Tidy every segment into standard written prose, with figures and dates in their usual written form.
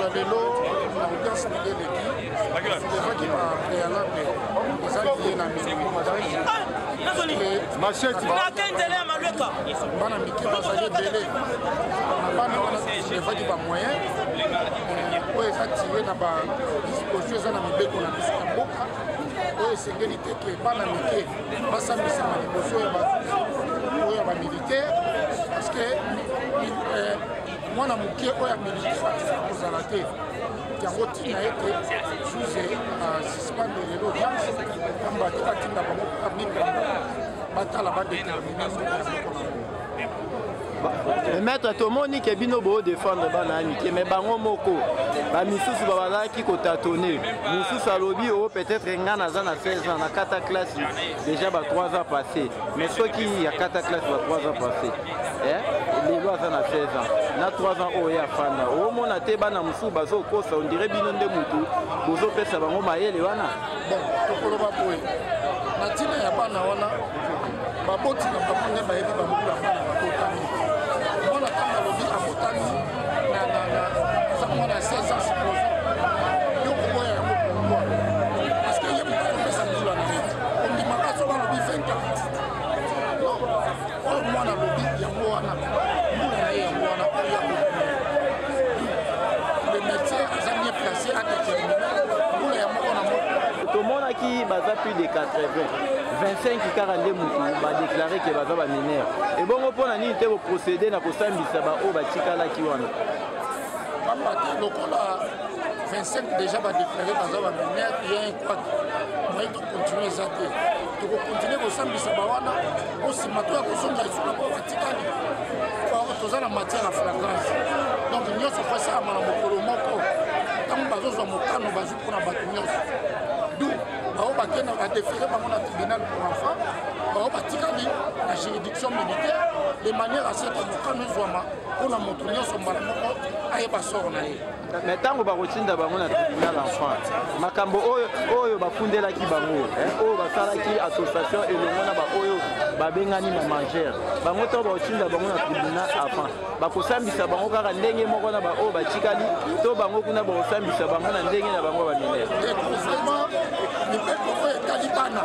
ya lelo na audience ndenge eleki ezaki bapréalable eza liye na bana mike bazali ebele bana wana ezaki bamoyen oyo eza tire na badisposition eza na mibeko na biso ya mboka oyo esengeli te ke bana mike basambisama liboso oyo ya bamilitaire parce que mwana moke oyo ya militaire atifika kozala te yango ntina ete juge suspendre lelo audience pamba te batinda bango mikanda batala badetermine maître tomoni ke bino bo défendre bana mike mais bango moko ba misusu bazalaki kotatone mususu alobi o peut-être nga naza na 16 ans na kata classe déjà ba 3 ans passé mais soki ya kata classe ba 3 ans passé lelo aza na 16 ans na 3 ans oyo afanda omona te bana mususu bazokosa on dirait bino nde mutu bozopesa bango mayele wana bon tokoloba boye na ntina ya bana wana baboti na bango nde bayebi bamokula bana bakotami mwana ntango alobi abotami aza mwana ya 16 ans supposé yoko boya yango pourkoi parce que ye moto kopesa mbula na ye ondimaka so balobi 20 ans oyo mwana alobi yango wana mbula na ye yango wana oyo le métier aza bien placé à déterminer mbula ya moko na moko tomonaki baza plus de 80 25 kaka nde mutu badeklare ke baza baminere ebongo mpona nini te boprocéde na kosambisa baoyo batikalaki wana pamba te lokola 25 déjà badeklare baza baminere ya inquadre moye tokontinue eza te tokokontinue kosambisa bawana osima to ya kozonga esula po batikali toza na matière ya flagrance donc nyonso fasalama na mokolo moko ntango bazozwa mokano bazwi mpona bato nyonso du bao bakenda badefere bango na tribunal pour enfant bao batikali na juridiction militaire de manière asete mokano ezwama mpona moto nyonso mbala moko ayeba soro na ye mais ntango bakotinda bango na tribunal enfant makambo oyo bafundelaki bango oyo basalaki association elongo na baoyo babengani mamagere bango ntango bakotinda bango na tribunal enfant bakosambisa bango kaka ndenge moko na baoyo batikali to bango kuna bakosambisa bango na ndenge na bango baminere mibeko oyo etali bana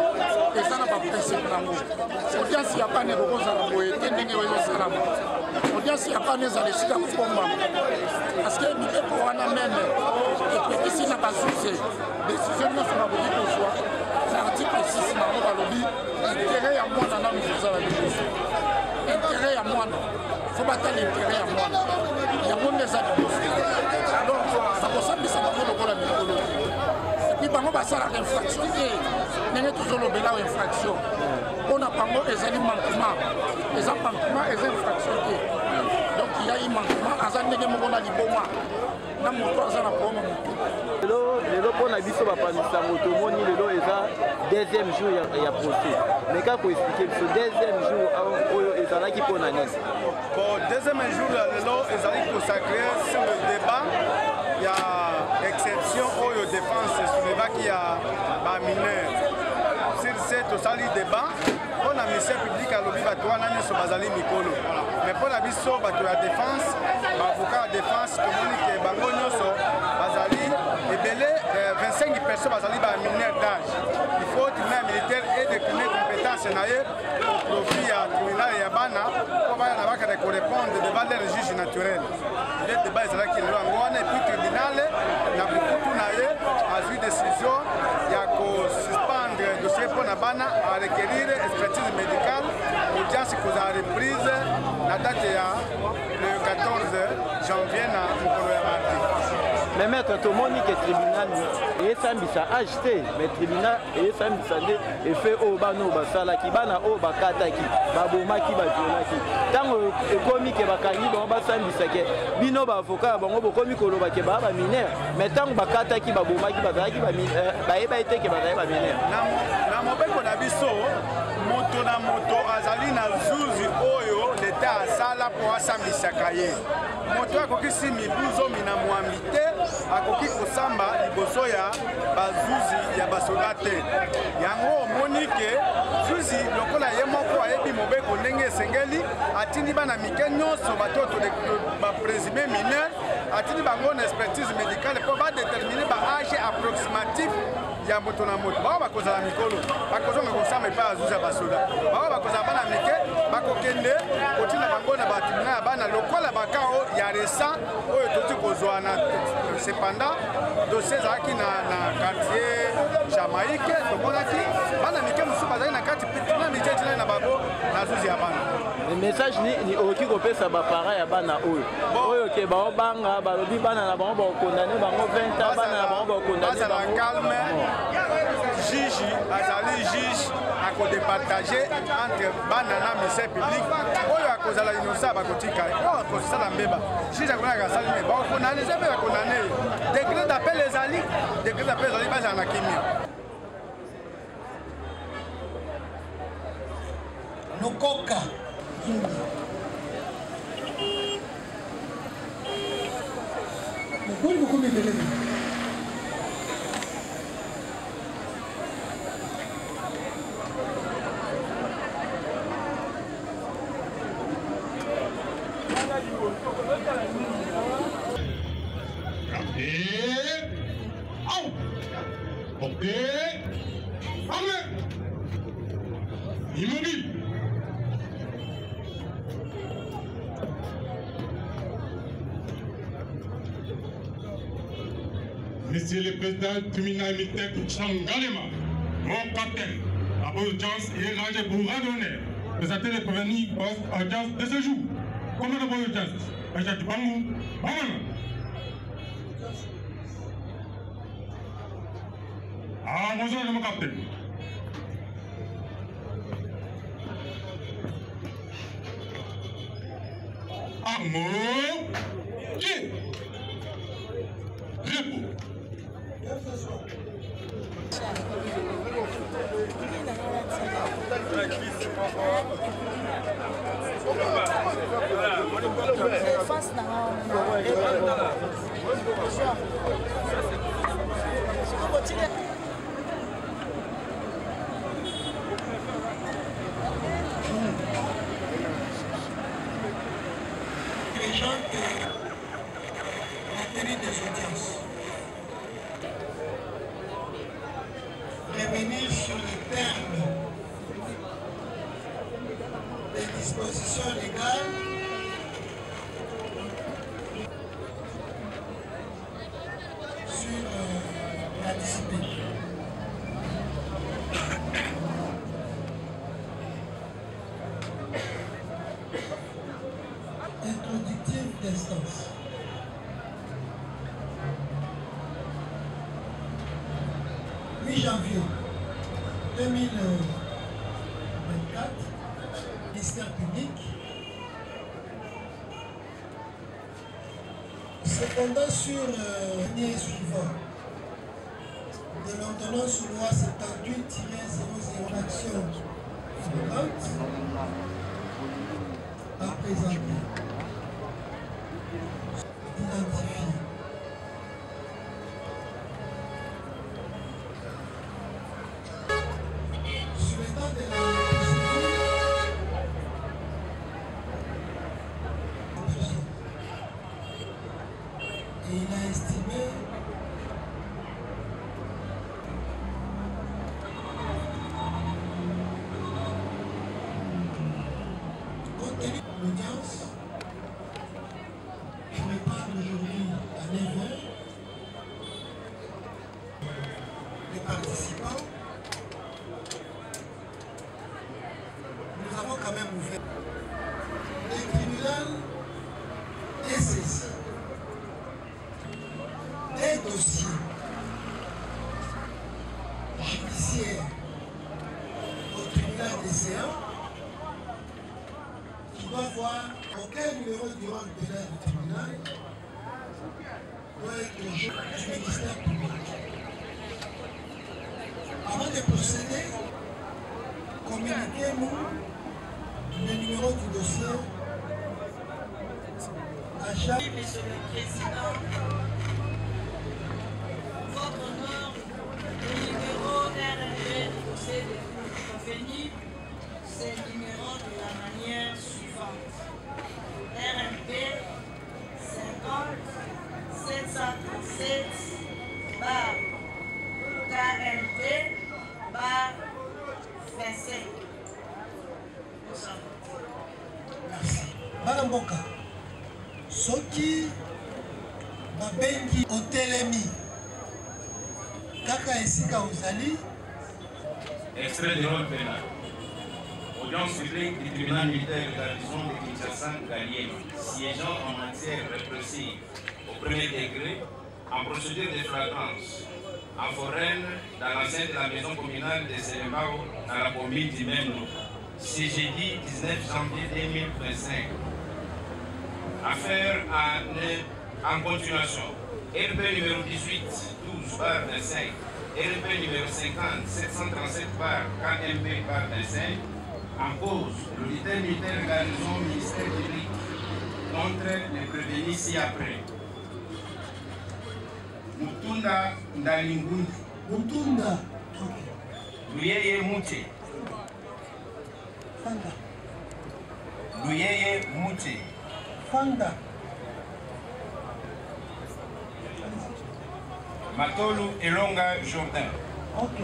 eza na baprincipe nango audience ya bana ekokozala boye te ndenge oyo ezosalama audience ya bana ezala esika kobombama parceke mibeko wana meme epekisi na bazuze décision nyonso bakoki kozwa na article 6 nango balobi intere ya mwana nanu kozala liboso intere ya mwana fo batala intere ya mwana yango nde eza liboso alors bakosambisa bango lokola mikolo epuis bango basalaka infraction te ndenge tozolobela infraction mpona bango ezali manquement eza manquement eza infraction te donc yai manquement aza ndenge moko na liboma na moto aza na problème motu lelo mpona biso bapanisa moto omoni lelo eza deuxième jour ya procès mais kaka koexplike biso deuxième jour oyo ezalaki mpona nini bon deuxième jour ya lelo ezali consacré sur le débat ya exception oyo défense soulevaki ya bamineur sur ce tosali débat mpona ministère public alobi bato wana nyonso bazali mikolo mais mpona biso bato ya défense baavocat ya défense tomoni ke bango nyonso bazali ebele 25 personnes bazali bamineur d'âge il faut tribunal militaire edécliner compétence na ye au profit ya tribunal ya bana mpo bana na bakana korépondre devant leur juge naturel nde débat ezalaki lelo yango wana epuis tribunal na bukutu na ye azwi décision ya kosuspendre dossier mpona bana a requérir expertise médicale audience kozala reprise na date ya le 14 janvier na mokolo ya mardi mais maître tomoni ke tribunal eyesambisa age te mais tribunal eyesambisa nde efe oyo bana oyo basalaki bana oyo bakataki babomaki baviolaki ntango ekomi ke bakangi bango basambisa ke bino baavokat ya bango bokomi koloba ke baa baminere mais ntango bakataki babomaki bazalaki bayeba ete ke bazali baminere na mobeko na biso moto na moto azali na zuzi oyo leta asala mpo asambisaka ye moto akoki mibu zomi na mwambi te akoki kosamba liboso ya bazuzi ya basoda te yango omoni ke zuzi lokola ye moko ayebi mobeko ndenge esengeli atindi bana mike nyonso bato baprésime mineur atindi bango na expertise médicale mpo badétermine baage approximatif ya moto na moto. Bao bakozala mikolo bakozonga kosama epai ya zuzi ya basoda, bao bakozala bana mike bakokende kotina bango na batribunal ya bana lokola bakao ya récent oyo toti kozwa na cependant dossier ezalaki na quartier Jamaïque. Tomonaki bana mike mosusu bazali na kati tribunal mijetina na bango na zuzi ya bana. Message ni oki kopesa bapara ya bana oyo ke baobanga balobi bana na bango bakondane bango 20 ans bana na bango bakondane bango calme. Juge azali juge akodepartage entre bana na ministère public oyo akozala innocent bakotika oyo akozala mbeba juge akonaka asali me bakondane mpe bakondane décret d'appel ezali bazala na kimia. Nokoka Immobile. Monsieur le Président Tumina Mitek Changalema, mon capitaine, à votre audience est rangé pour redonner. Présenter les prévenus post-audience de ce jour. Comment de votre audience? Ajati Bangou, Bamana. Ah, bonjour, mon capitaine. Armor, qui? Repos. La tenue des audiences. Revenir sur les termes des dispositions légales sur la discipline. Introductif d'instance. Janvier 2024, ministère public. Cependant, sur l'année suivante de l'ordonnance loi 78-00 action suivante à présenter, identifier. Et il a estimé compte tenu de l'audience qui reprend aujourd'hui à 9h, les participants, nous avons quand même ouvert le tribunal est saisi des dossiers judiciaires au tribunal des séances qui doit voir aucun numéro durant le délai du tribunal doit être le jour du ministère public. Avant de procéder, communiquez-nous le numéro du dossier à chaque... Monsieur le Président, votre honneur, le numéro RNP du dossier de convenu, c'est le numéro de la manière suivante. RNP 50 KMT bar 25. Merci. Bana mboka. Soki babengi otelemi kaka esika ozali. Extrait de rôle pénal. Audience publique du tribunal militaire de la prison de Kinshasa Gallienne, siégeant en matière répressive au premier degré, en procédure de flagrance, en foraine, dans l'enceinte de la maison communale de Sélémao, dans la commune du même nom, ce jeudi 19 janvier 2025. Affaire en continuation. RP numéro 18, 12 bar 25, RP numéro 50, 737 bar KMP bar 25, en cause l'unité militaire garnison ministère public contre les prévenus ci-après. Mutunda Ndalingundu. Mutunda. Luyeye Mute. Fanda. Luyeye Mute. Fanda. Matolu Elonga Jourdain. Ok.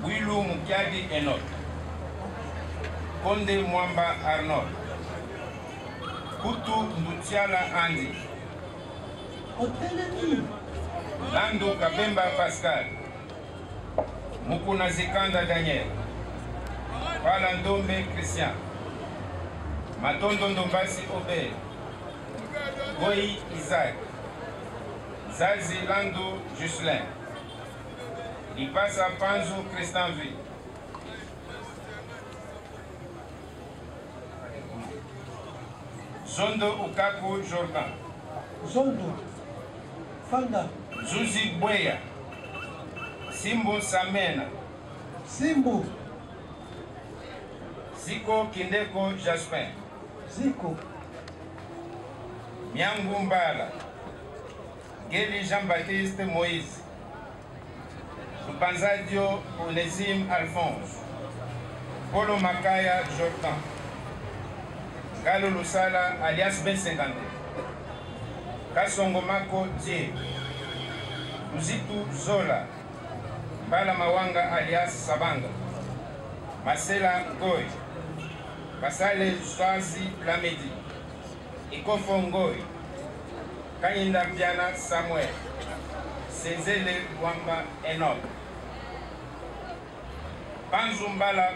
Bwilu Mukiadi Enoch. Konde Mwamba Arnold. Kutu Ndutiala Andy. Otelemi. Lando Kabemba Pascal. Mukuna Zikanda Daniel. Palandombe Christian. Matondo Ndombasi Obed. Goyi Isaac. Zazi Lando Juslin. Ipasa Panzo Christian V. Zondo Ukaku Jordan. Zondo. Fanda. Zuzi Bweya. Simbo Samena. Simbo. Ziko Kindeko Jaspin. Ziko. Miangu Mbala. Geli Jean-Baptiste Moïse. Lupanzadio Onésime Alphonse. Polo Makaya Jordan. Galo Lusala alias B50. Kasongo Mako Dje. Luzitu Zola. Mbala Mawanga alias Sabanga. Marcela Ngoy. Basale Swazi Lamedi. Ikofo Ngoy. Kanyinda Biana Samuel. Senzele Wamba Enoch. Panzu Mbala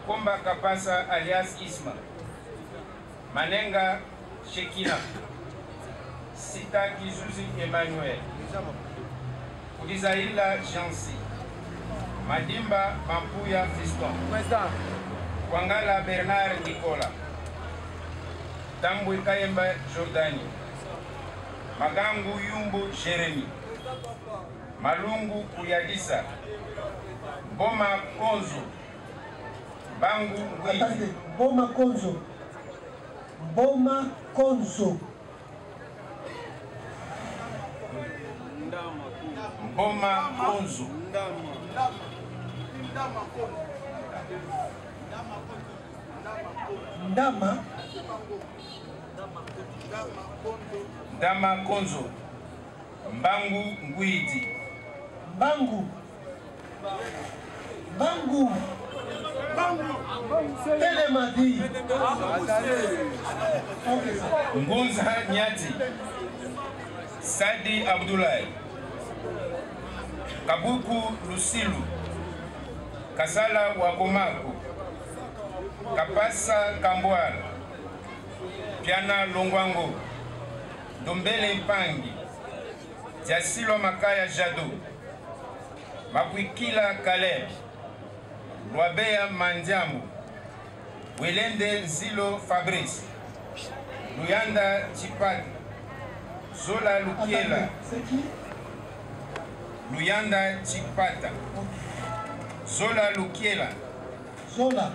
Komba Kapasa alias Isma. Manenga Shekina. Sita Kizuzi Emmanuel. Kudizaila Jansi. Madimba Mampuya Fiston. Kwangala Bernard Nicola. Tambwe Kayemba Jordani. Magangu Yumbu Jeremy. Malungu Kuyadisa. Boma Konzo. Bangu Ngwidi. Boma Konzo. Boma Konzo. Boma Konzo. Ndama. Ndama Konzo. Mbangu Ngwidi. Bangu. Bangu. Telemadi. Ngunza Nyati. Sadi Abdoulaye. Kabuku Lusilu. Kasala Wakomako. Kapasa Kambwala. Piana Longwango. Dombele Mpangi. Tiasilo Makaya Jado. Makwikila Caleb. Lwabeya Mandiamu. Welende Zilo Fabrice. Luyanda Chipati. Zola Lukiela. Luyanda Chipata. Zola Lukiela. Zola.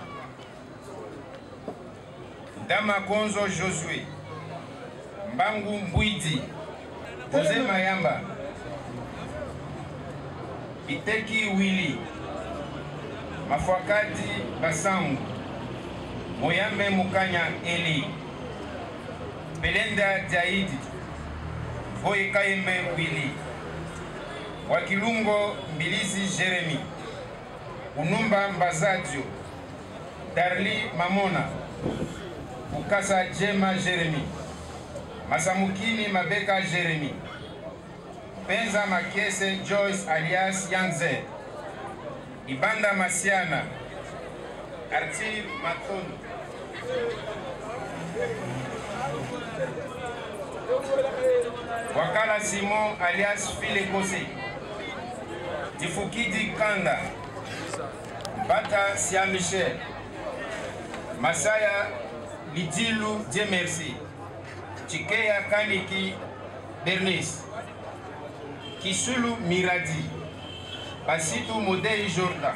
Dama Konzo Josué. Mbangu Mbwidi. Jose Mayamba. Iteki Willy. Mafwakati Basangu. Moyambe Mukanya Eli. Belenda Jaidi. Voye Kayembe Willy. Wakilungo Mbilizi Jeremy, Unumba Mbazadio, Darli Mamona, Ukasa Jema Jeremy, Masamukini Mabeka Jeremy, Penza Makese Joyce alias Yanze, Ibanda Masiana, Artir Matondo, Wakala Simon alias File Kose, Tifukidi Kanda, Bata Sia Michel, Masaya Lidilu Diemersi, Chikeya Kaniki Bernice, Kisulu Miradi, Basitu Modei Jordan,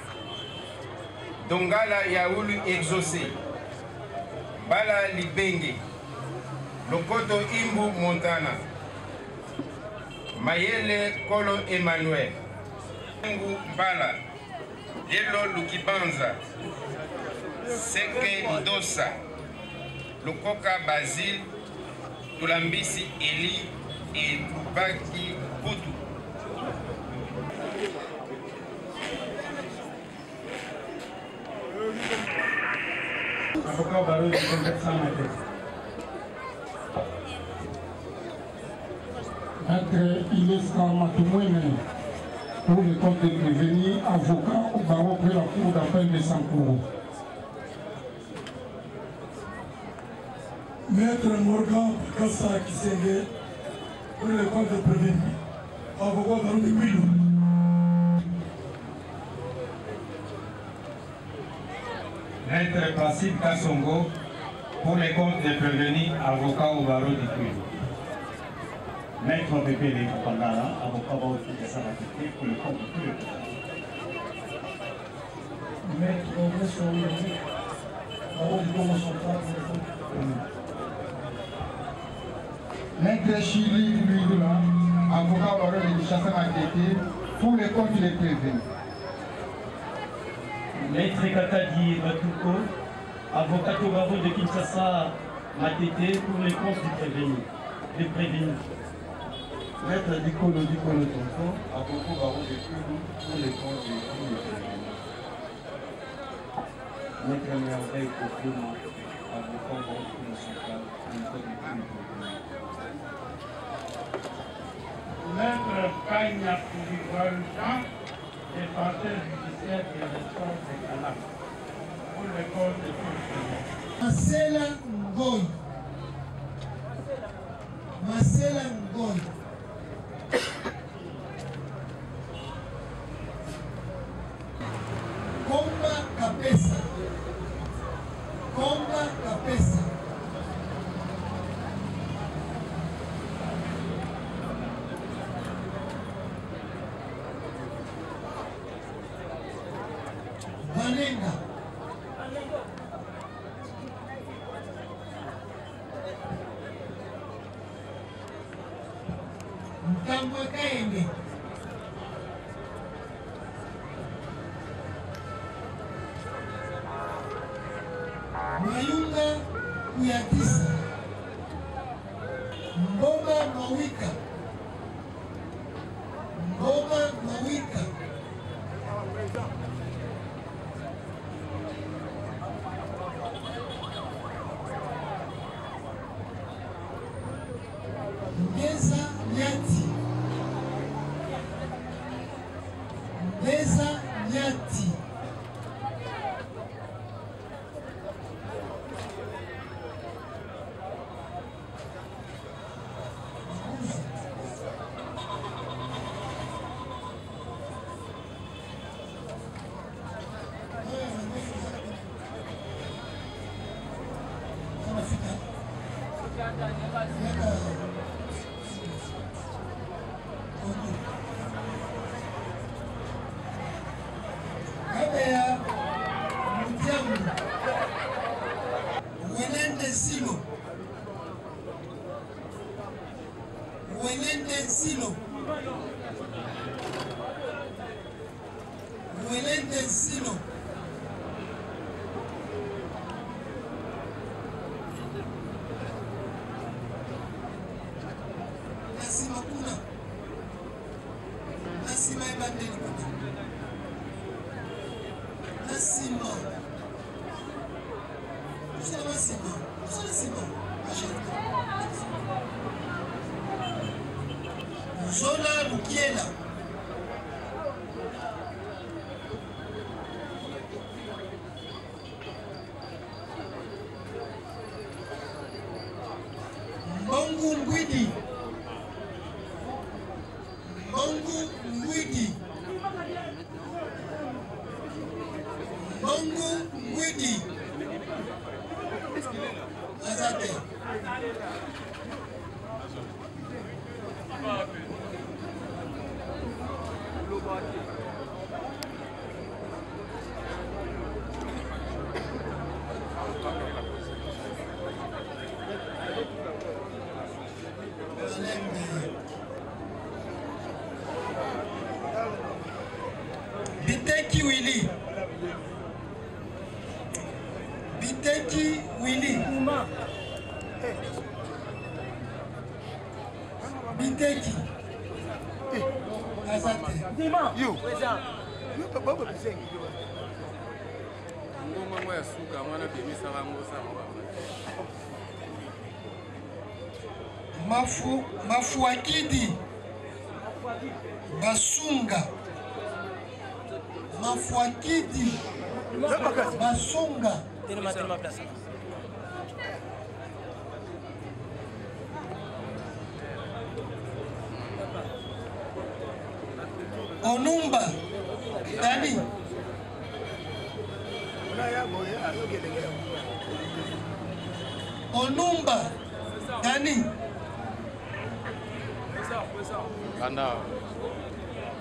Dongala Yaoulu Exaucé, Bala Libenge, Lokoto Imbu Montana, Mayele Kolo Emmanuel, Ngu Mbala, Yelo Lukibanza, Seke Ndosa, Lokoka Basile, Tulambisi Eli et Lubaki Boutou. Avocat Barreau de Conversant Maté. Maître Ileska Matumwene, pour le compte de prévenir, avocat au barreau près la cour d'appel de Sankourou. Maître Morgan Kassa Kisenge, pour le compte de prévenir, avocat au barreau de Guilou. Maître Placide Kassongo, pour les comptes de prévenir, avocat au barreau de Guilou. Maître Bébé Pandala, avocat au barreau de Sabatité, pour le compte de tous les comptes. Maître Vincent Lévy, barreau du Congo central, pour le compte de prévenir. Maître Chili Louidoula, avocat au barreau de Chassa-Matété, pour les comptes de prévenir. Maître Katadi Matuko, avocat au barreau de Kinshasa Matete pour les comptes du prévenu. Maître Dikolo Tonton, avocat au barreau de Kudu pour les comptes du prévenu. Maître Merveille Kokouma, avocat au barreau de Central pour les comptes du prévenu. Maître Kanya Poulivoire, défenseur judiciaire de l'État de Canal, pour le compte de tous. Marcela Ngoy. Marcela Ngoy. Komba Kapesa. Komba Kapesa. Vanenga. Mtambwe Kaende. Mayunga Kuyatisa. Mboma Mawika. Mboma Mawika. Ngeza Nyati. Ngeza Nyati. Kabea Mutiamu Wenende Silo Wenende Silo Wenende Silo Nasimakuna Nasima ebandeli kuna. Nasima. Vous allez Nasima. Vous allez Nasima. Achète. Zola Lukiela. Mbongo Ngwidi. Mbongo Ngwidi. Mbongo Ngwidi. Azate. Biteki Willy. Biteki Willy. Biteki. Azate. Yo. Yo papa ba bisengi yo. Ngoma ngwa ya suka mwana bimi sala ngosa ngwa. Mafuakidi. Basunga. Mafuakidi. Basunga. Tenez-moi place. Onumba. Dani. Onumba. Dani. Banda.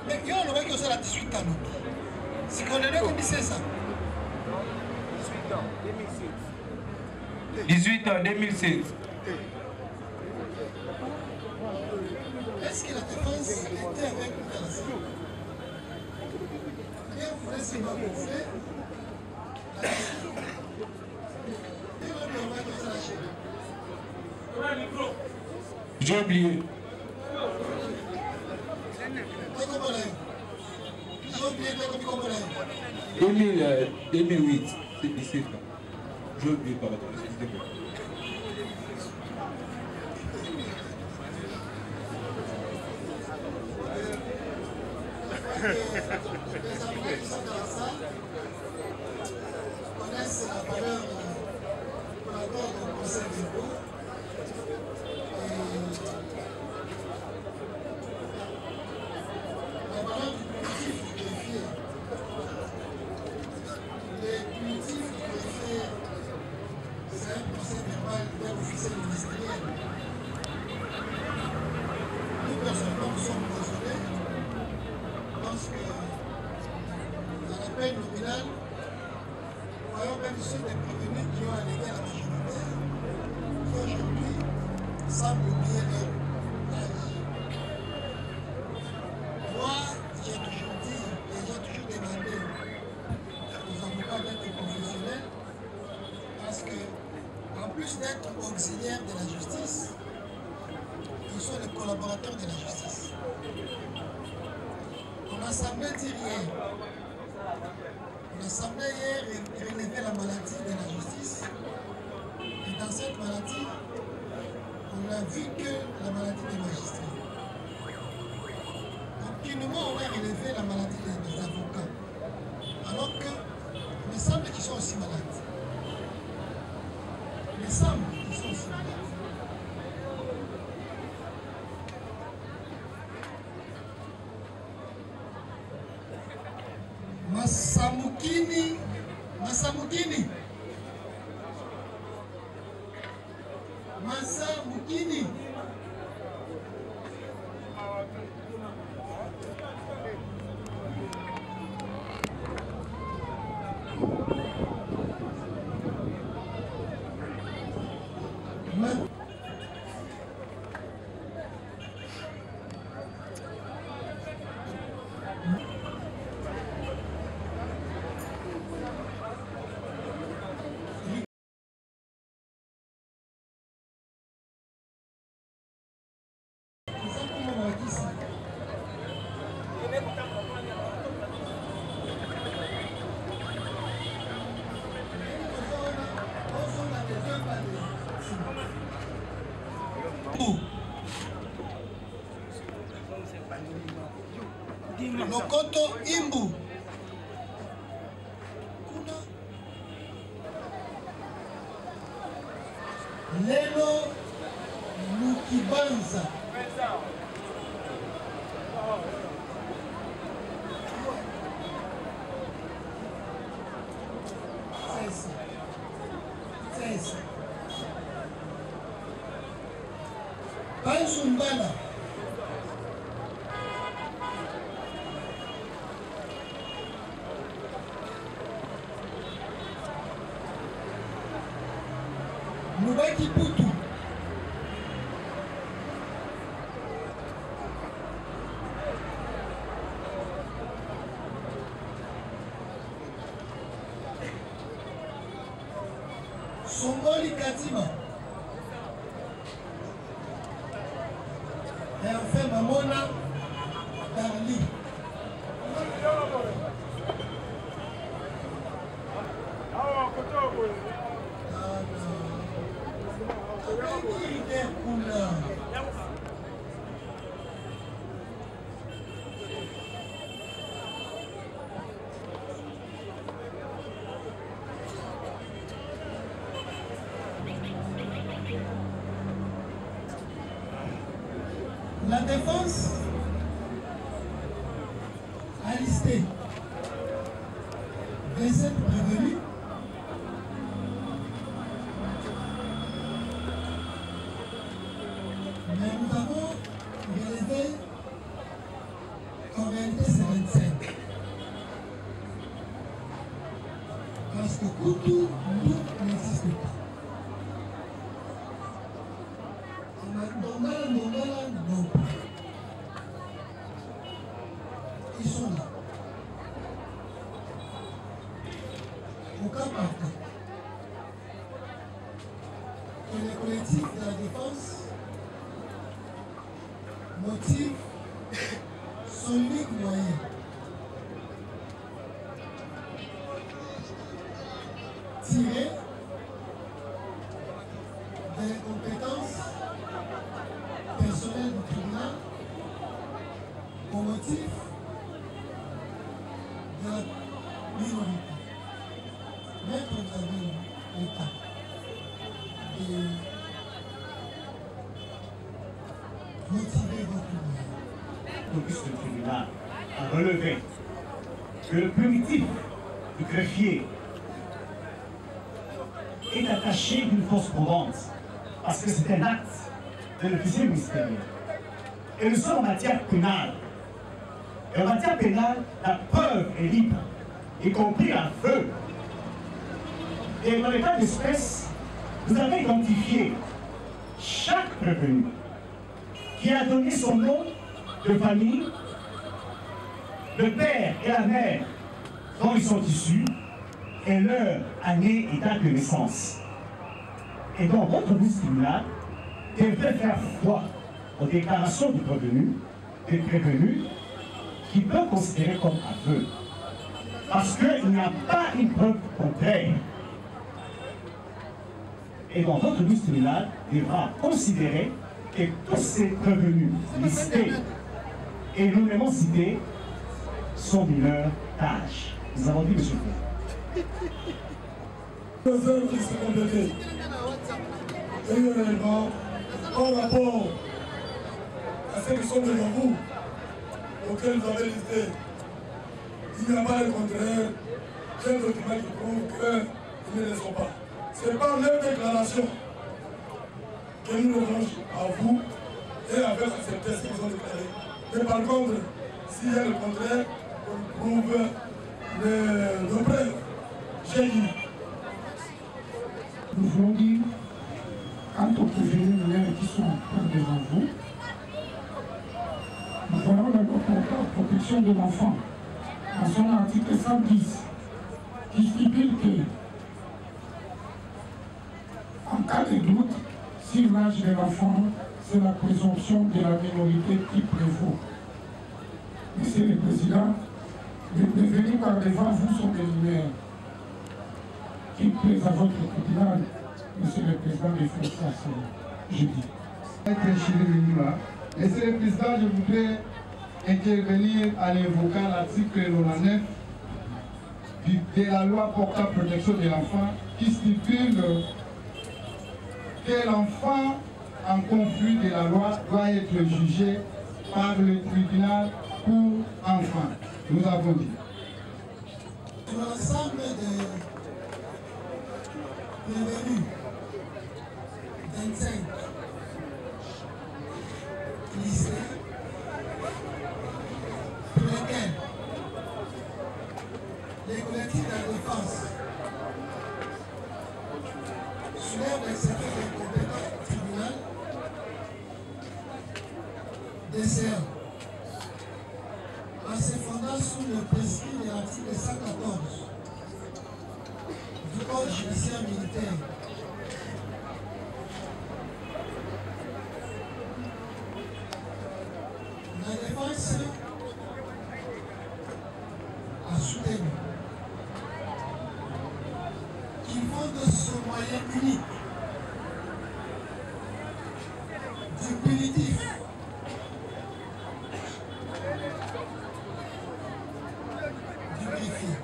Mais yo le mec qui a 18 ans. Si on est comme 16 ans. 18 ans 2016. Est-ce que la défense était avec nous dans la salle? Bien, vous laissez pas gonfler. J'ai oublié. J'ai oublié de comment 2008, c'est 17 ans. J'ai oublié, pardon, excusez-moi. Les enfants qui sont dans la salle connaissent la valeur qu'on accorde au conseil de l'eau. La valeur du primitif greffier. Les primitifs greffiers, c'est un conseil verbal d'un officiel ministériel. Nous, personnellement, nous sommes désolés. Parce que dans la peine nominale, nous voyons même ceux des prévenus qui ont allégué à la majoritaire, qui aujourd'hui semblent oublier leur âge. Moi, j'ai toujours dit et j'ai toujours demandé aux avocats d'être professionnels parce que, en plus d'être auxiliaires de la justice, ils sont les collaborateurs de la justice. L'Assemblée dit hier. L'Assemblée hier relevait la maladie de la justice. Et dans cette maladie, on a vu que la maladie des magistrats. Aucunement on a relevé la maladie des avocats. Alors que il me semble qu'ils sont aussi malades. Il me semble qu'ils sont aussi malades. Masamukini. Masamukini. Masamukini. Lokoto Imbu. Lelo Lukibanza. Sesa. Pansumbala. Mubaki Putu. Songoli Katima. Et enfin Mamona Darli. La défense a listé 27 prévenus, mais nous avons relevé qu'en réalité c'est 25. Parce que Koutou, nous, n'existe pas. Non. Ils sont là. Au cas par cas. Que les collectifs de la défense motivent son unique moyen. Tirer des compétences personnelles du tribunal au motif de la minorité. Maître Xavier l'État de motiver votre moyen. L'office du tribunal a relevé que le primitif du greffier est attaché d'une fausse prudence parce que c'est un acte de l'officier ministériel. Et nous sommes en matière pénale. Et en matière pénale, la preuve est libre, y compris à feu. Et dans l'état d'espèce, vous avez identifié chaque prévenu qui a donné son nom de famille, le père et la mère dont ils sont issus, et leur année et date de naissance. Et donc, votre ministre tribunal devrait faire foi aux déclarations du prévenu, des prévenus, qui peut considérer comme aveu. Parce qu'il n'y a pas une preuve contraire. Et donc, votre ministre tribunal devra considérer que tous ces prévenus listés et nommément cités sont mineurs d'âge. Nous avons dit, monsieur le président. Les œuvres qui sont complétées. Et réellement, en rapport à ceux qui sont devant vous, auxquels vous avez listé, il n'y a pas de contraire, quel document qui prouve qu'ils ne le sont pas. C'est par leur déclaration que nous devons à vous et avec accepter ce qu'ils ont déclaré. Mais par contre, s'il y a le contraire, on prouve le preuve. J'ai dit. Nous voulons dire, quant aux prévenus qui sont encore devant vous, nous voyons le protocole de protection de l'enfant dans son article 110 qui stipule que, en cas de doute, si l'âge de l'enfant, c'est la présomption de la minorité qui prévaut. Monsieur le Président, les prévenus par devant vous sont des lumières qui plaisent à votre tribunal, Monsieur le Président des Forces. Je dis. Monsieur le Président, je voudrais intervenir en évoquant l'article 99 de la loi portant protection de l'enfant qui stipule que l'enfant en conflit de la loi doit être jugé par le tribunal pour enfants. Nous avons dit. L'ensemble des prévenus 25 lycéens pour lesquels les collectifs de défense soulèvent l'exception des compétences tribunal DCA en se fondant sous le prescrit de l'article 114 du Code judiciaire militaire. La défense a soutenu qu'il faut de ce moyen unique du punitif du greffier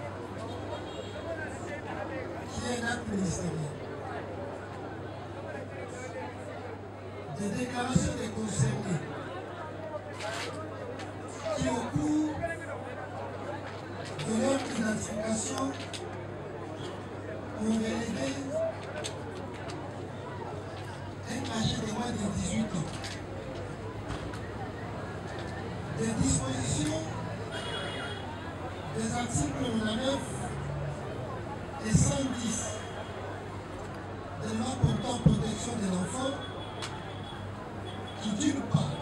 qui est un acte ministériel des déclarations des concernés qui au cours de leur identification ont révélé un âgé de moins de 18 ans. Des dispositions des articles 99 et 110 de la loi portant protection de l'enfant qui d'une part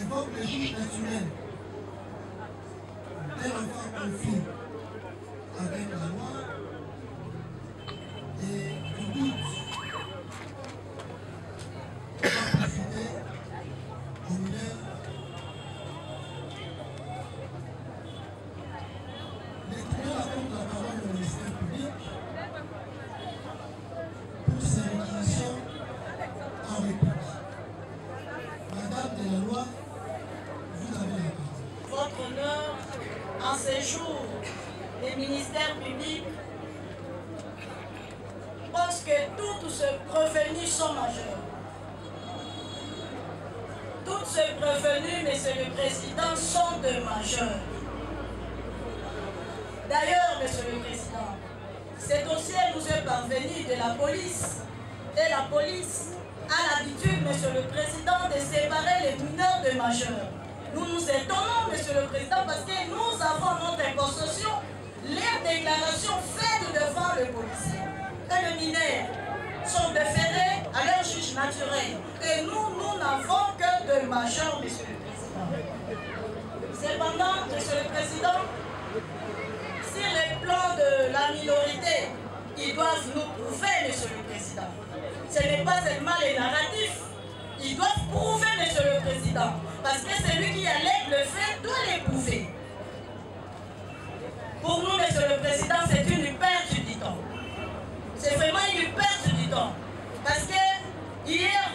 évoque le juge naturel d'un enfant en conflit avec la loi et du doute doit profiter aux mineurs. Les tribunaux accordent la parole au ministère public pour ses réquisitions en réponse. Madame de la loi, vous avez la parole. Votre honneur, en ces jours, les ministères publics pensent que tous ces prévenus sont majeurs. Tous ces prévenus, Monsieur le Président, sont de majeurs. D'ailleurs, Monsieur le Président, ce dossier nous est parvenu de la police. Et la police a l'habitude, Monsieur le Président, de séparer les mineurs de majeurs. Nous nous étonnons, Monsieur le Président, parce que nous avons notre possession les déclarations faites devant le policier. Et les mineurs sont déférés à leur juge naturel. Et nous n'avons que de majeurs, Monsieur le Président. Cependant, Monsieur le Président, sur le plan de la minorité, ils doivent nous prouver, Monsieur le Président. Ce n'est pas seulement les narratifs. Ils doivent prouver, Monsieur le Président. Parce que celui qui allègue le fait doit les prouver. Pour nous, Monsieur le Président, c'est une perte du temps. C'est vraiment une perte du temps. Parce que hier,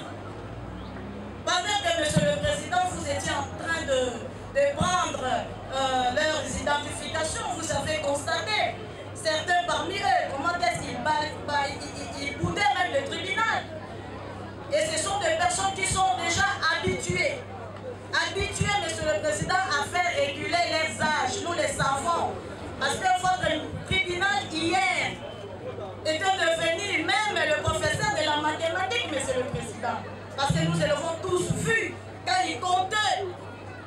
pendant que, Monsieur le Président, vous étiez en train de prendre leurs identifications, vous avez constaté certains parmi eux, comment est-ce qu'ils boudaient même le tribunal. Et ce sont des personnes qui sont déjà habituées, Monsieur le Président, à faire réguler leurs âges. Nous les savons. Parce que votre tribunal hier était devenu même le professeur de la mathématique, Monsieur le Président. Parce que nous l'avons tous vu. Quand ils comptaient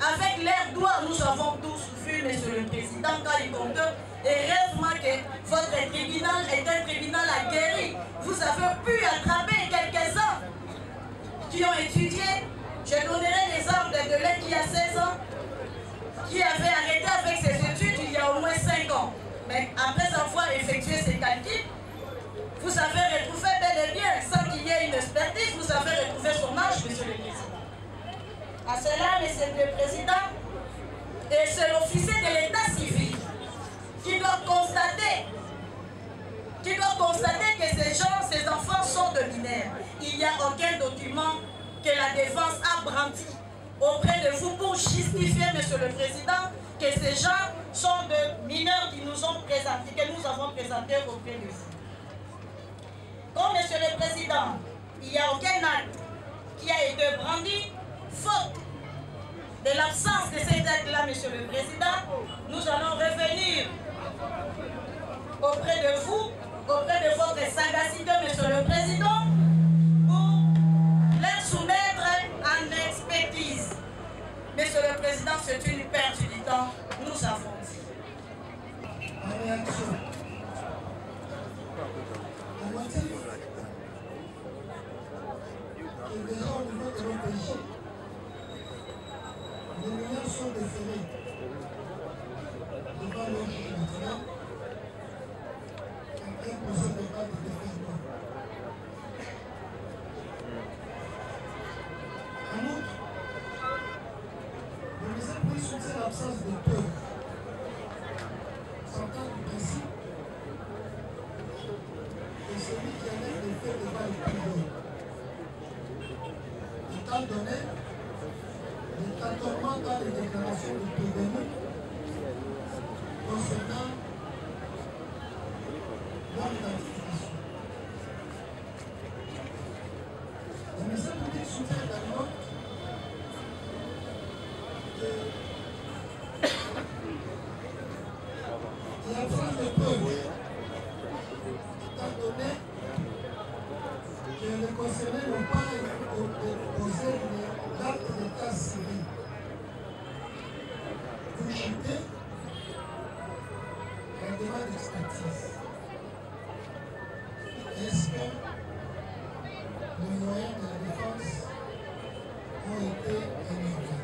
avec leurs doigts, nous avons tous vu, Monsieur le Président, quand ils comptaient. Et heureusement que votre tribunal est un tribunal aguerri. Vous avez pu attraper quelques-uns qui ont étudié. Je donnerai l'exemple de Deleuze qui a 16 ans, qui avait arrêté avec ses études il y a au moins 5 ans. Mais après avoir effectué ses calculs, vous avez retrouvé bel des biens sans qu'il y ait une expertise, vous avez retrouvé son âge, Monsieur le Président. À cela, Monsieur le Président, et c'est l'officier de l'État civil qui doit constater que ces gens, ces enfants sont de mineurs. Il n'y a aucun document que la défense a brandi auprès de vous pour justifier, Monsieur le Président, que ces gens sont de mineurs qui nous ont présentés, que nous avons présentés auprès de vous. Comme Monsieur le Président, il n'y a aucun acte qui a été brandi, faute de l'absence de cet acte-là, Monsieur le Président, nous allons revenir auprès de vous, auprès de votre sagacité, Monsieur le Président, pour les soumettre en expertise. Monsieur le Président, c'est une perte du temps, nous avons dit. En réaction, le motif est déjà au niveau de l'OPJ. Les mineurs sont déférés devant leur juge naturel après un procès verbal de déferment. En outre, le ministère public soutient l'absence de preuves, sortant du principe que celui qui allait les faits devant le privé, étant donné le tâtonnement dans les déclarations de prévenus concernant leur identification. Le ministère public soutient également que l'absence de preuves, étant donné que les concernés n'ont pas posé l'acte d'état civil. Vous chutez la demande d'expertise. Est-ce que les moyens de la défense ont été énervés?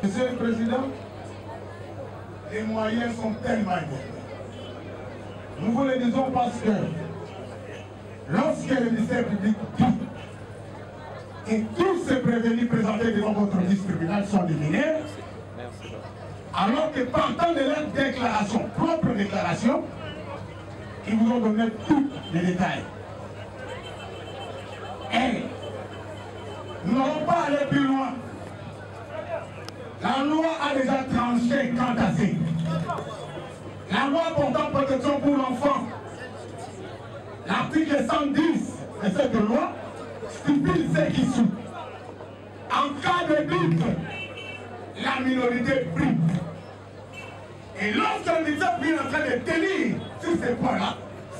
Monsieur le Président, les moyens sont tellement élevés. Nous vous le disons parce que lorsque le ministère public dit et tous ces prévenus présentés devant votre ministre tribunal sont des mineurs, alors que partant de leur déclaration, propre déclaration, ils vous ont donné tous les détails. Et nous n'allons pas aller plus loin. La loi a déjà tranché quant à ça. La loi portant protection pour l'enfant, l'article 110 de cette loi, stipule ce qui suit. En cas de doute, la minorité brille. Et lorsque le ministère public est en train de tenir sur ces points-là,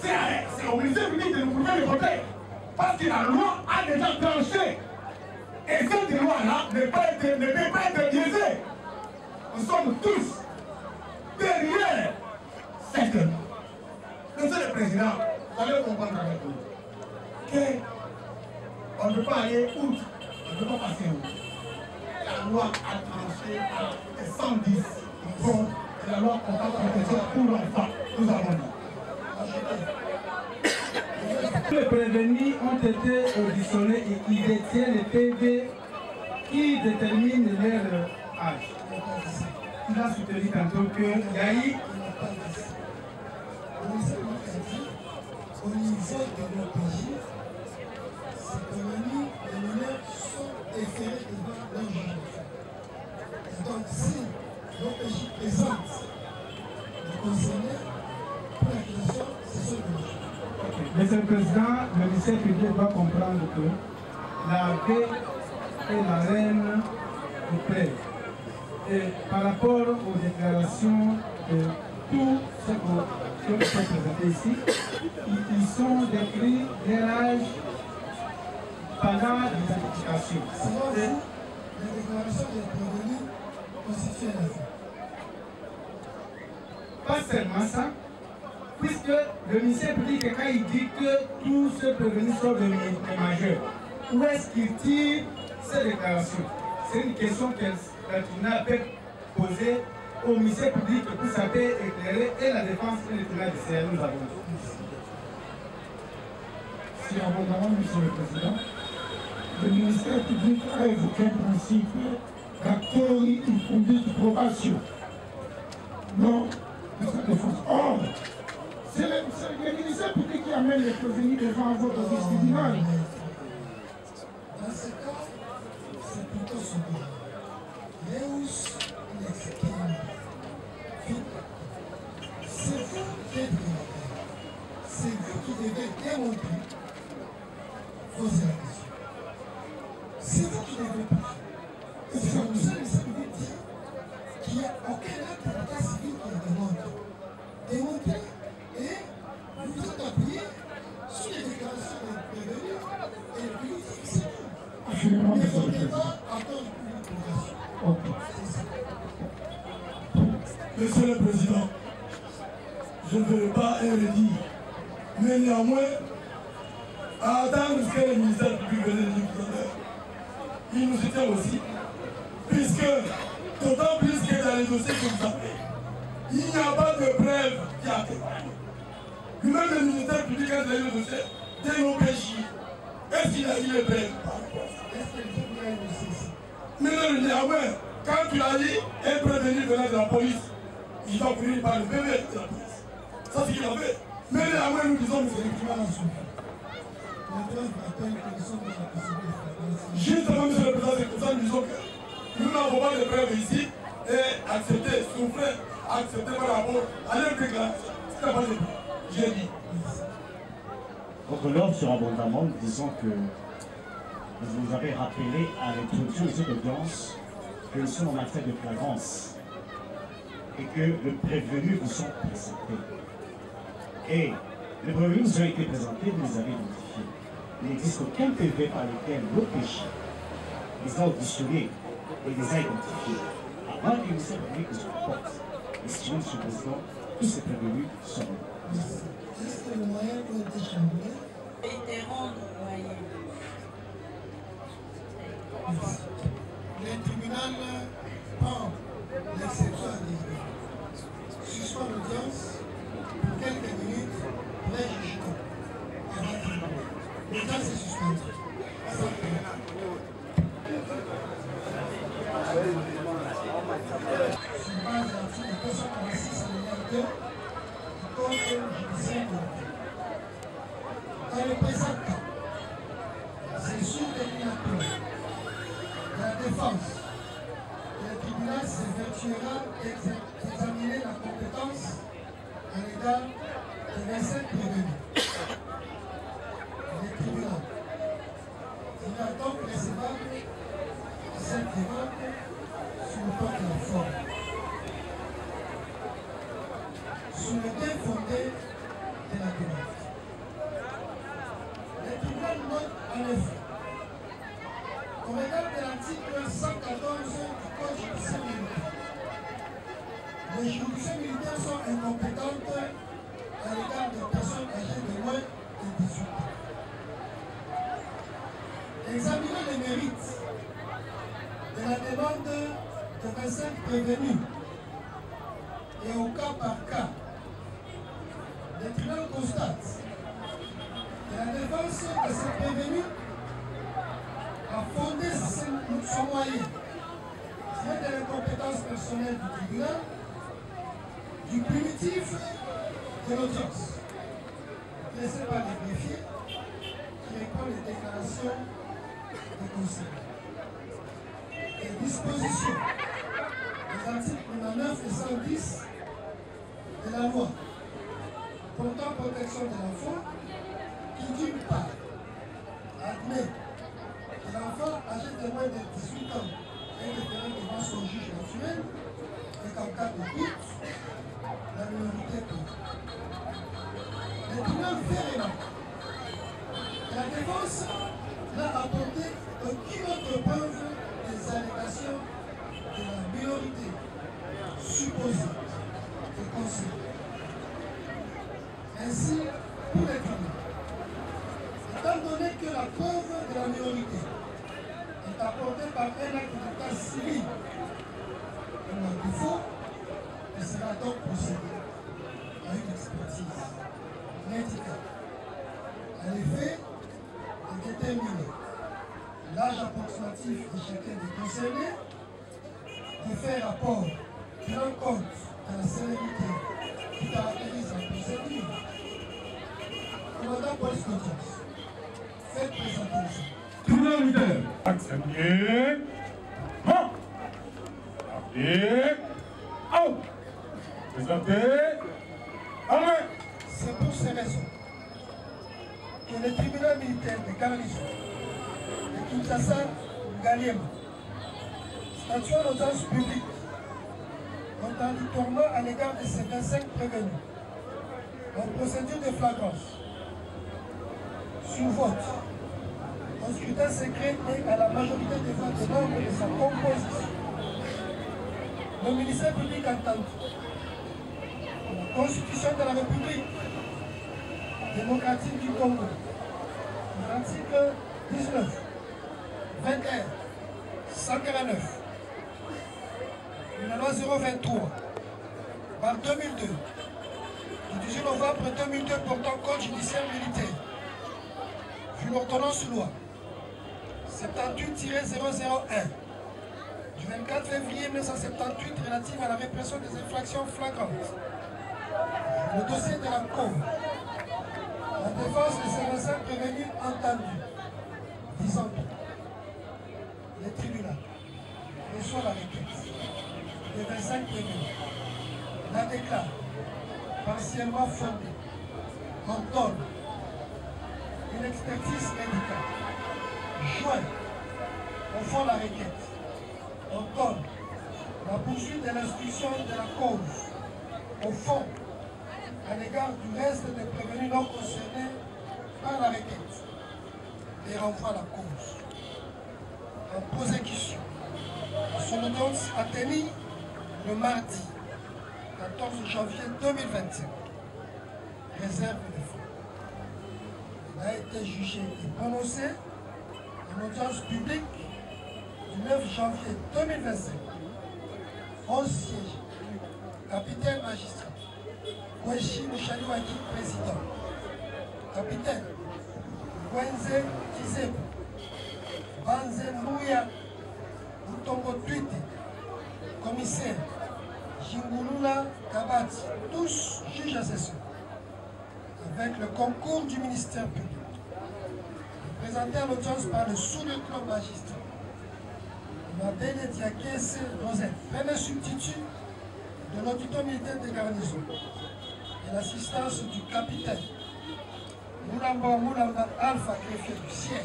c'est au ministère public de nous prouver le côté. Parce que la loi a déjà tranché. Et cette loi-là ne peut pas être biaisée. Nous sommes tous derrière cette loi. Monsieur le Président, vous allez comprendre avec nous qu'on ne peut pas aller outre, on ne peut pas passer outre. La loi a tranché à 110 bon, la loi portant protection pour l'enfant, nous avons dit. Les prévenus ont été auditionnés et ils détiennent les PV qui déterminent leur âge. Il a soutenu tantôt qu'il y a eu au niveau de l'OPJ, ces prévenus, les mineurs sont déférés devant leur juge. Et donc, si l'OPJ présente les concernés pour la création, c'est ce que Monsieur le Président, le ministère public doit comprendre que la paix est la reine du prêt. Et par rapport aux déclarations de tous ceux qui ont été présentés ici, ils sont décrits leur âge pendant l'identification. Selon vous, les déclarations des prévenus constituent un effet. Pas seulement ça, puisque le ministère public, quand il dit que tous ceux prévenus sont des majeurs, où est-ce qu'il tire ces déclarations? C'est une question que le tribunal peut poser au ministère public pour savoir éclairer et la défense et le tribunal du CN. Nous avons. Si abondamment, Monsieur le Président, le ministère public a évoqué un principe d'actori public probation. Non, de sa défense. Or, c'est le ministère public qui amène les prévenus devant votre office tribunal. Dans ce cas, c'est plutôt celui. Reus l'exécute. C'est vous qui êtes c'est vous qui devez démontrer vos élections. C'est vous qui devez pas. C'est pour ça que ça veut dire qu'il n'y a aucun acte d'état civil qui le démontre. Démontrer et vous vous êtes appuyé sur les déclarations des prévenus et le public, c'est tout. Absolument, Mais Monsieur on le n'est Président. pas à temps de public probation. Ok. C'est ça. Monsieur le Président, je ne veux pas le dire, mais néanmoins, à attendre que le ministère public venait de nous donner, il nous soutient aussi, puisque, d'autant plus que dans les dossiers que vous avez, il n'y a pas de preuve qui a témoigné. Lui-même le ministère public a donné le dossier de l'OPJ. Est-ce qu'il a dit les preuves par rapport à ça? Est-ce que le public a un dossier ici? Mais non, néanmoins, quand tu as dit un prévenu venant de la police, il va courir par le PV de la police. Ça, c'est ce qu'il a fait. Mais néanmoins, nous disons, monsieur le Président, justement, monsieur le Président, c'est pour ça que nous disons que nous n'avons pas de preuves ici et accepter, souffrir, accepter par rapport à leur déclaration. C'est pas de preuves. J'ai dit. Votre Lord, sur abondamment, disons que vous avez rappelé à l'introduction de cette audience que nous sommes en matière de flagrance et que le prévenu vous sont présentés. Et les prévenus nous ont été présentés, vous les avez identifiés. Il n'existe aucun PV par lequel l'OPJ les a auditionnés et les a identifiés. Avant que le ministère public ne se comporte, et si Monsieur le Président, tous ces prévenus sont là. Est-ce que le moyen peut être chamboulé? Vétérans de moyens. Le tribunal prend l'exception à l'idée. Suspend l'audience pour quelques minutes pour un jugement. L'audience est suspendue. Sur base de l'article 246 alinéa 2 du Code judiciaire de l'État. Dans le présent cas, c'est sur l'éliminateur de la défense que le tribunal s'effectuera d'examiner la compétence à l'égard des 25 prévenus. Le tribunal sera donc recevable de cette demande sur le plan de la forme. Sur le bien fondé de la demande. Le tribunal note en effet, au regard de l'article 114 du Code judiciaire militaire, les juridictions militaires sont incompétentes à l'égard des personnes âgées de moins de 18 ans. Examiner les mérites de la demande de 25 prévenus et au cas par cas, le tribunal constate que la défense de ces prévenus a fondé son moyen, c'est de l'incompétence personnelle du tribunal, du primitif de l'audience, laissé par les greffiers qui répond les déclarations des conseillers. Les dispositions des articles 9 et 110 de la loi portant protection de l'enfant qui, d'une part, admet que l'enfant âgé de moins de 18 ans est référé devant son juge naturel et qu'en cas de doute, la minorité peut. Le tribunal fait remarquer que la défense n'a apporté aucune autre preuve des allégations de la minorité supposée et considérée. Ainsi, pour les tribunaux, étant donné que la preuve de la minorité est apportée par un acte d'état civil ou un défaut, va donc procéder à une expertise médicale. En effet, de déterminer l'âge approximatif de chacun des concernés, de faire rapport tenant compte de la célérité qui caractérise la procédure. Commandant police d'audience, faites présenter le chef. Tribunal militaire. Accepté. Non. Appuyé. Out. Présenté. Armé. C'est pour ces raisons que le tribunal militaire de garnison de Kinshasa, Ngaliema, statuant en audience publique, contradictoirement à l'égard de ces 25 prévenus, en procédure de flagrance, sous vote, en scrutin secret et à la majorité des voix de membres de sa composition, le ministère public entendu, la Constitution de la République démocratique du Congo, l'article 19, 21, 149, la loi 023, par 2002, du 18 novembre 2002 portant code judiciaire militaire, vu l'ordonnance loi 78-001 du 24 février 1978 relative à la répression des infractions flagrantes. Le dossier de la Cour, la défense de ces 25 prévenus entendus, disant que le tribunal reçoit la requête des 25 prévenus, la déclare partiellement fondée, en donne une expertise médicale, joint au fond la requête, on donne la poursuite de l'instruction de la cause, au fond, à l'égard du reste des prévenus non concernés par la requête, et renvoie la cause en prosécution. Son audience a tenu le mardi 14 janvier 2025. Réserve de fonds. Il a été jugé et prononcé en audience publique du 9 janvier 2025. 11 sièges. Capitaine magistrat. Kweshi Mouchaliwaki, président. Capitaine Gwenze Kizebu. Banze Mouya Mutongo Twite. Commissaire Jingulula Kabati. Tous juges assesseurs. Avec le concours du ministère public. Présenté à l'audience par le sous-lieutenant magistrat Mabele Diakese Rosette, premier substitut de l'auditoire militaire de garnison et l'assistance du capitaine Moulamba Alpha, greffier du siège,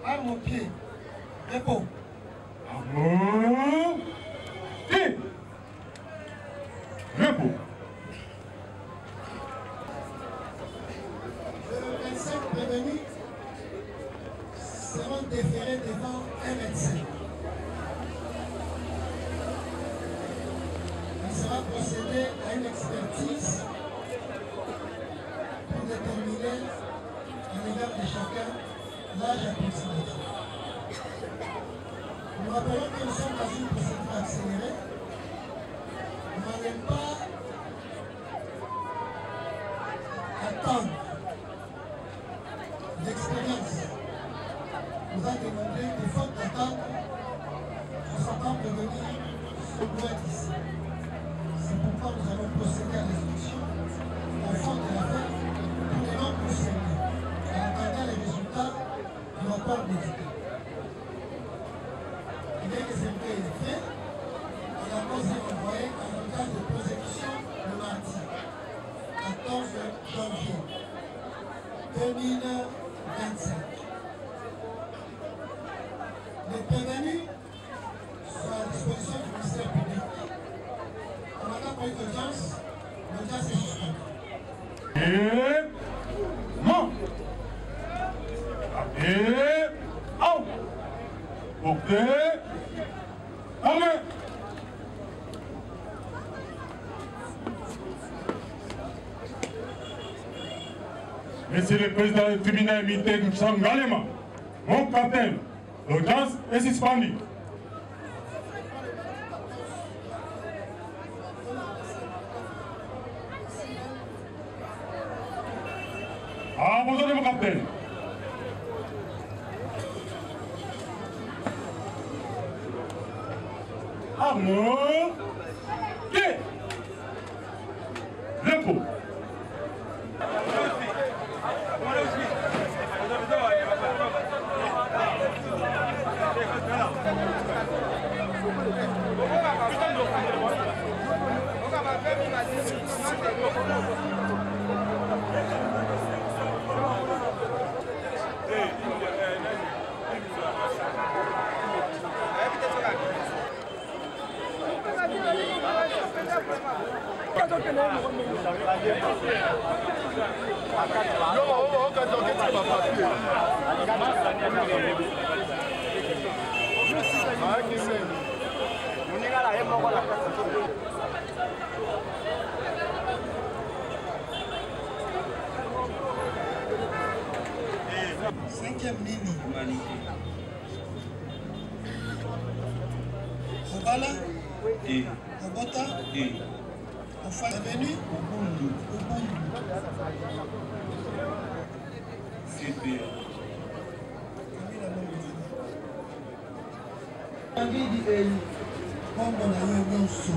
arme au pied, repos. Arme et repos. Les 25 prévenus seront déférés devant un médecin. Il sera procédé à une expertise pour déterminer à l'égard de chacun l'âge approximatif. Nous rappelons que nous sommes dans une procédure accélérée. Nous n'allons pas attendre l'expérience. Nous a demandé de faute d'attendre 60 ans de venir sur loin d'ici. C'est pourquoi nous allons procéder à l'instruction au fond de l'affaire pour les non concernés, en attendant les résultats du rapport médical. Et dès que c'est fait et fait, la cause est envoyée à l'audience de prosecution le mardi 14 janvier 2025. Les prévenus sont à disposition du ministère public. On attend pour une audience, l'audience est suspendue. Et non. Et out. Ok. Armé. Monsieur le président du tribunal militaire de Ngalema, mon capitaine, l'audience est suspendue. Ah, bonjour mon capitaine. Arnaud. Quai. L'impôt. Cinquième ligne. Obala. Obota. Enfin, venu. Kombo na yo nyonso.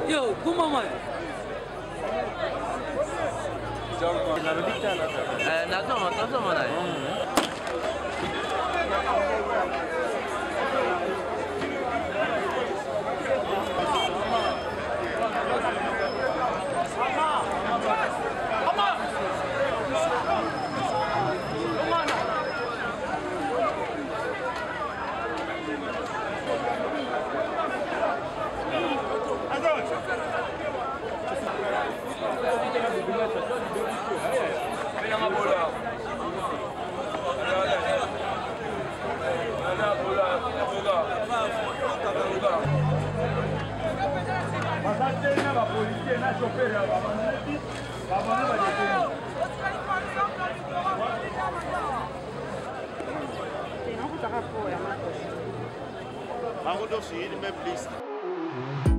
Yo, comment moi? Vamos a ir, me please.